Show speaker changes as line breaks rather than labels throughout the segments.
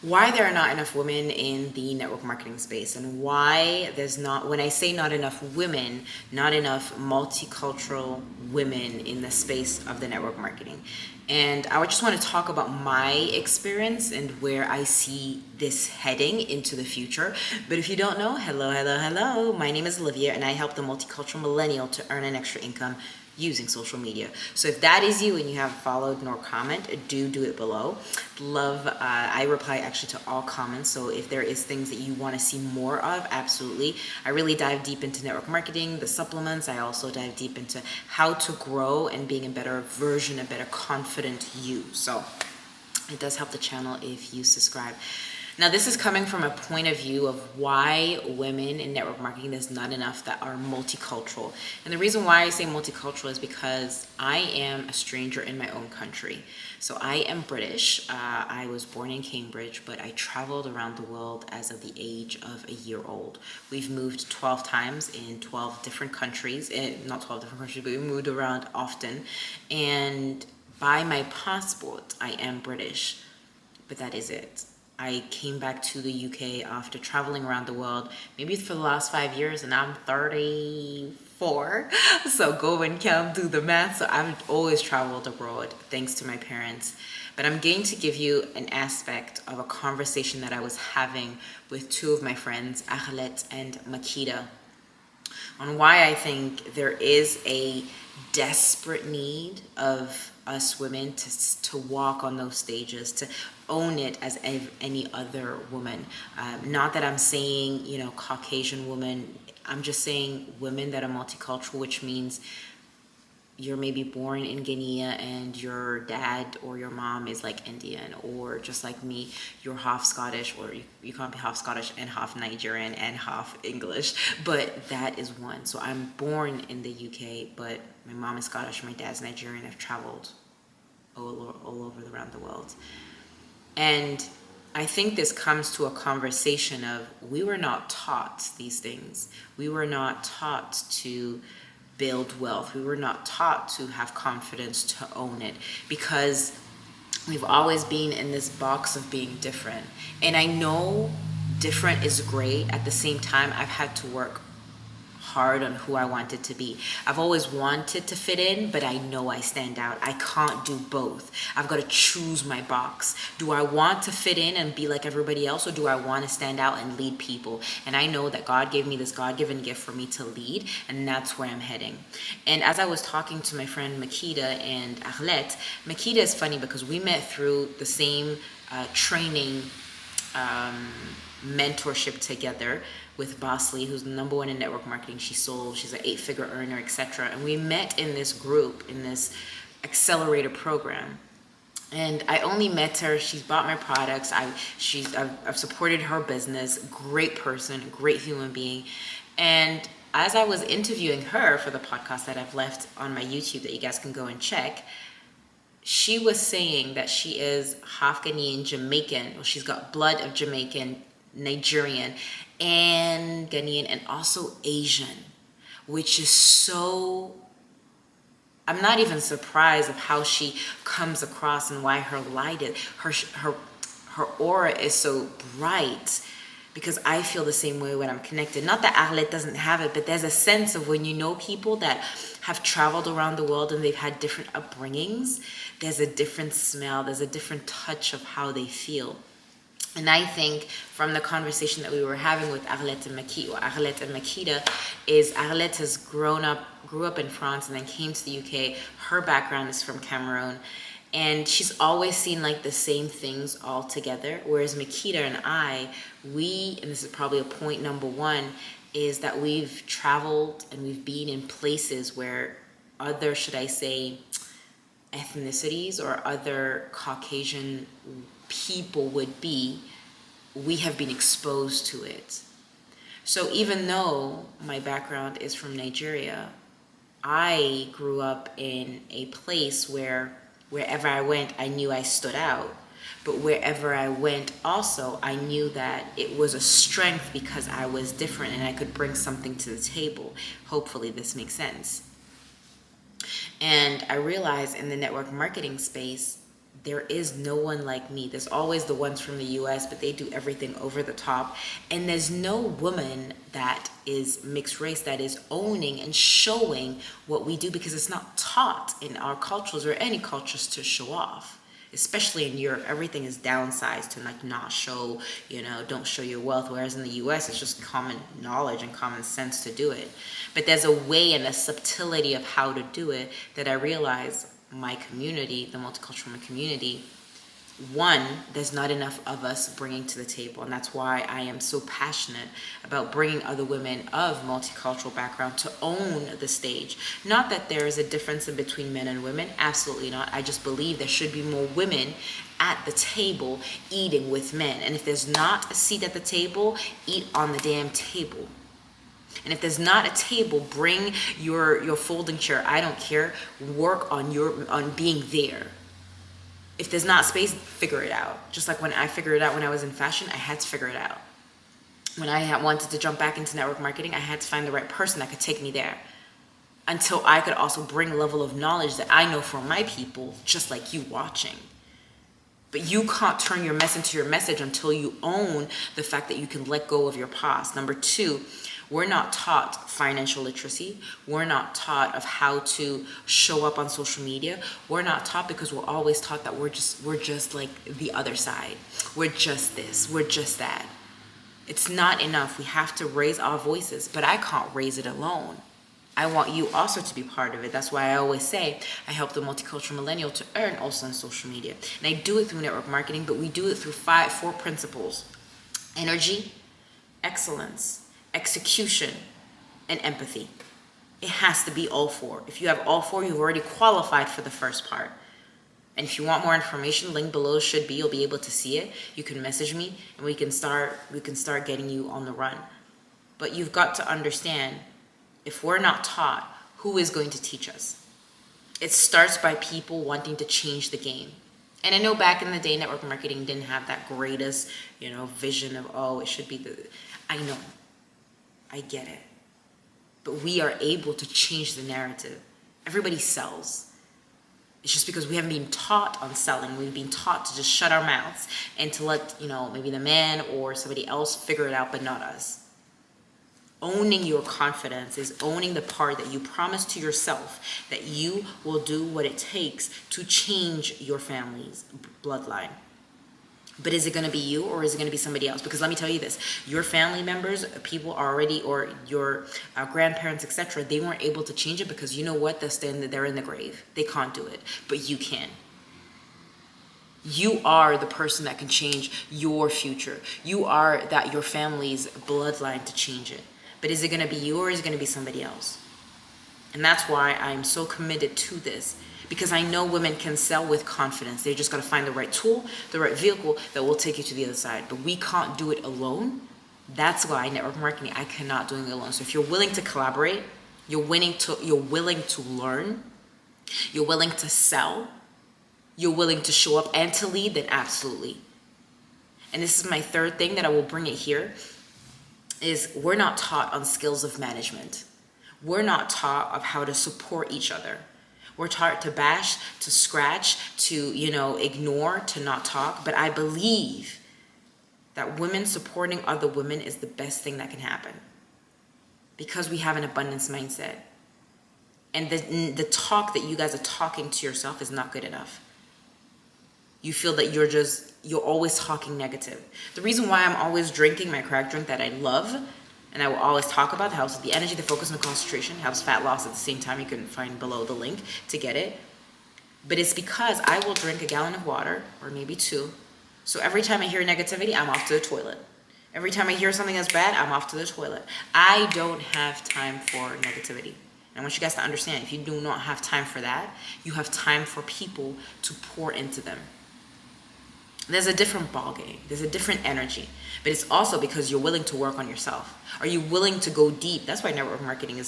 why there are not enough women in the network marketing space, and why there's not, when I say not enough women, not enough multicultural women in the space of the network marketing. And I would just want to talk about my experience and where I see this heading into the future. But if you don't know, hello, my name is Olivia, and I help the multicultural millennial to earn an extra income using social media. So if that is you and you haven't followed nor comment, do it below. I reply actually to all comments. So if there is things that you want to see more of, absolutely. I really dive deep into network marketing, the supplements. I also dive deep into how to grow and being a better version, a better confident you. So it does help the channel if you subscribe. Now, this is coming from a point of view of why women in network marketing, there's not enough that are multicultural. And the reason why I say multicultural is because I am a stranger in my own country. So I am British. I was born in Cambridge, but I traveled around the world as of the age of a year old. We've moved 12 times in 12 different countries. Not 12 different countries, but we moved around often. And by my passport, I am British, but that is it. I came back to the UK after traveling around the world, maybe for the last 5 years, and I'm 34. So go and count, do the math. So I've always traveled abroad, thanks to my parents. But I'm going to give you an aspect of a conversation that I was having with two of my friends, Arlette and Makita, on why I think there is a desperate need of us women to walk on those stages, to own it as any other woman. Not that I'm saying, Caucasian woman. I'm just saying women that are multicultural, which means you're maybe born in Guinea and your dad or your mom is like Indian, or just like me, you're half Scottish, or you can't be half Scottish and half Nigerian and half English, but that is one. So I'm born in the UK, but my mom is Scottish, my dad's Nigerian. I've traveled all over around the world. And I think this comes to a conversation of, we were not taught these things. We were not taught to build wealth. We were not taught to have confidence, to own it, because we've always been in this box of being different. And I know different is great. At the same time, I've had to work hard on who I wanted to be. I've always wanted to fit in, but I know I stand out. I can't do both. I've got to choose my box. Do I want to fit in and be like everybody else, or do I want to stand out and lead people? And I know that God gave me this God-given gift for me to lead, and that's where I'm heading. And as I was talking to my friend Makita and Arlette, Makita is funny because we met through the same training mentorship together with Bosley, who's #1 in network marketing. She's an 8-figure earner, etc. And we met in this group, in this accelerator program. And I only met her. She's bought my products. I've supported her business. Great person, great human being. And as I was interviewing her for the podcast that I've left on my YouTube that you guys can go and check, she was saying that she is half Ghanaian, Jamaican. Well, she's got blood of Jamaican, Nigerian, and Ghanaian, and also Asian, which is so, I'm not even surprised of how she comes across and why her light is, her aura is so bright, because I feel the same way when I'm connected. Not that Arlette doesn't have it, but there's a sense of when you know people that have traveled around the world and they've had different upbringings, there's a different smell, there's a different touch of how they feel. And I think from the conversation that we were having with Arlette and Makita, is Arlette grew up in France and then came to the UK. Her background is from Cameroon. And she's always seen like the same things all together. Whereas Makita and and this is probably a point #1, is that we've traveled and we've been in places where other, should I say, ethnicities or other Caucasian people would be. We have been exposed to it. So even though my background is from Nigeria, I grew up in a place where wherever I went, I knew I stood out. But wherever I went also, I knew that it was a strength because I was different and I could bring something to the table. Hopefully this makes sense. And I realized in the network marketing space, there is no one like me. There's always the ones from the US, but they do everything over the top. And there's no woman that is mixed race that is owning and showing what we do, because it's not taught in our cultures or any cultures to show off. Especially in Europe, everything is downsized to like not show, don't show your wealth. Whereas in the US, it's just common knowledge and common sense to do it. But there's a way and a subtlety of how to do it that I realize my community, the multicultural community, one, there's not enough of us bringing to the table. And that's why I am so passionate about bringing other women of multicultural background to own the stage. Not that there is a difference in between men and women. Absolutely not. I just believe there should be more women at the table eating with men. And if there's not a seat at the table, eat on the damn table. And if there's not a table, bring your folding chair. I don't care. Work on being there. If there's not space, figure it out. Just like when I figured it out when I was in fashion, I had to figure it out. When I wanted to jump back into network marketing, I had to find the right person that could take me there, until I could also bring a level of knowledge that I know for my people, just like you watching. But you can't turn your mess into your message until you own the fact that you can let go of your past. Number two, we're not taught financial literacy. We're not taught of how to show up on social media. We're not taught because we're always taught that we're just like the other side. We're just this, we're just that. It's not enough. We have to raise our voices, but I can't raise it alone. I want you also to be part of it. That's why I always say I help the multicultural millennial to earn also on social media. And I do it through network marketing, but we do it through four principles: energy, excellence, execution, and empathy. It has to be all four. If you have all four, you've already qualified for the first part. And if you want more information, link below should be, you'll be able to see it. You can message me and we can start getting you on the run. But you've got to understand, if we're not taught, who is going to teach us? It starts by people wanting to change the game. And I know back in the day, network marketing didn't have that greatest, vision of, it should be I know. I get it. But we are able to change the narrative. Everybody sells. It's just because we haven't been taught on selling. We've been taught to just shut our mouths and to let, maybe the man or somebody else figure it out, but not us. Owning your confidence is owning the part that you promise to yourself that you will do what it takes to change your family's bloodline. But is it going to be you, or is it going to be somebody else? Because let me tell you this, your family members, people already, or your grandparents, etc., they weren't able to change it because you know what? They're in the grave. They can't do it, but you can. You are the person that can change your future. You are your family's bloodline to change it. But is it going to be you, or is it going to be somebody else? And that's why I'm so committed to this. Because I know women can sell with confidence. They just got to find the right tool, the right vehicle that will take you to the other side. But we can't do it alone. That's why network marketing, I cannot do it alone. So if you're willing to collaborate, you're willing to learn, you're willing to sell, you're willing to show up and to lead, then absolutely. And this is my third thing that I will bring it here, is we're not taught on skills of management. We're not taught of how to support each other. We're taught to bash, to scratch, to, ignore, to not talk. But I believe that women supporting other women is the best thing that can happen, because we have an abundance mindset. And the talk that you guys are talking to yourself is not good enough. You feel that you're always talking negative. The reason why I'm always drinking my crack drink that I love, and I will always talk about, helps with the energy, the focus, and the concentration, helps fat loss at the same time. You can find below the link to get it. But it's because I will drink a gallon of water, or maybe two. So every time I hear negativity, I'm off to the toilet. Every time I hear something that's bad, I'm off to the toilet. I don't have time for negativity. And I want you guys to understand, if you do not have time for that, you have time for people to pour into them. There's a different ballgame. There's a different energy. But it's also because you're willing to work on yourself. Are you willing to go deep? That's why network marketing I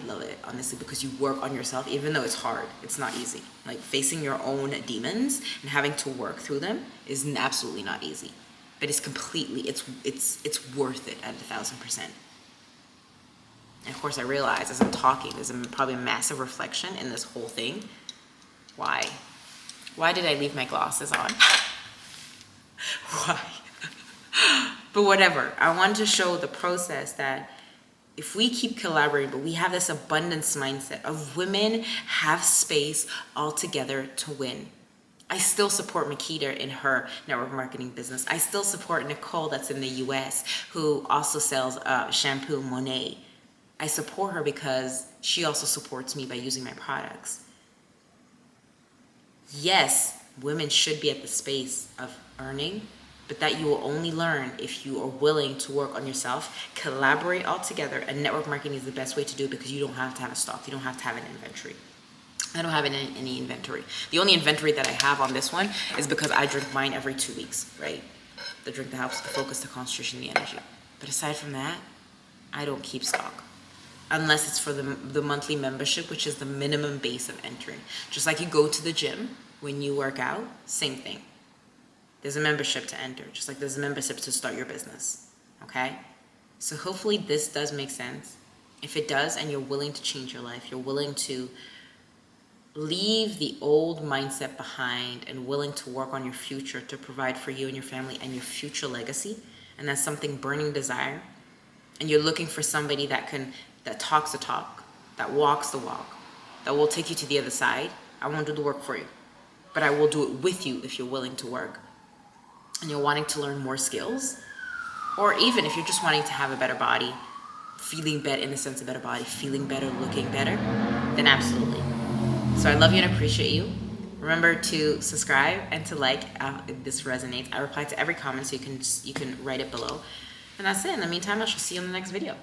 love it, honestly, because you work on yourself, even though it's hard. It's not easy. Like facing your own demons and having to work through them is absolutely not easy. But it's worth it at 1,000%. And of course, I realize as I'm talking, there's probably a massive reflection in this whole thing. Why? Why did I leave my glasses on? Why? But whatever. I wanted to show the process that if we keep collaborating, but we have this abundance mindset of women have space altogether to win. I still support Makita in her network marketing business. I still support Nicole that's in the US who also sells shampoo Monet. I support her because she also supports me by using my products. Yes, women should be at the space of earning, but that you will only learn if you are willing to work on yourself, collaborate all together, and network marketing is the best way to do it because you don't have to have a stock. You don't have to have an inventory. I don't have any inventory. The only inventory that I have on this one is because I drink mine every 2 weeks, right? The drink that helps the focus, the concentration, the energy. But aside from that, I don't keep stock. Unless it's for the monthly membership, which is the minimum base of entering. Just like you go to the gym when you work out, same thing. There's a membership to enter, just like there's a membership to start your business, okay? So hopefully this does make sense. If it does, and you're willing to change your life, you're willing to leave the old mindset behind and willing to work on your future to provide for you and your family and your future legacy, and that's something burning desire, and you're looking for somebody that talks the talk, that walks the walk, that will take you to the other side, I won't do the work for you, but I will do it with you if you're willing to work. And you're wanting to learn more skills, or even if you're just wanting to have a better body, feeling better in the sense of better body, feeling better, looking better, then absolutely. So I love you and appreciate you. Remember to subscribe and to like if this resonates. I reply to every comment, so you can write it below. And that's it. In the meantime, I shall see you in the next video.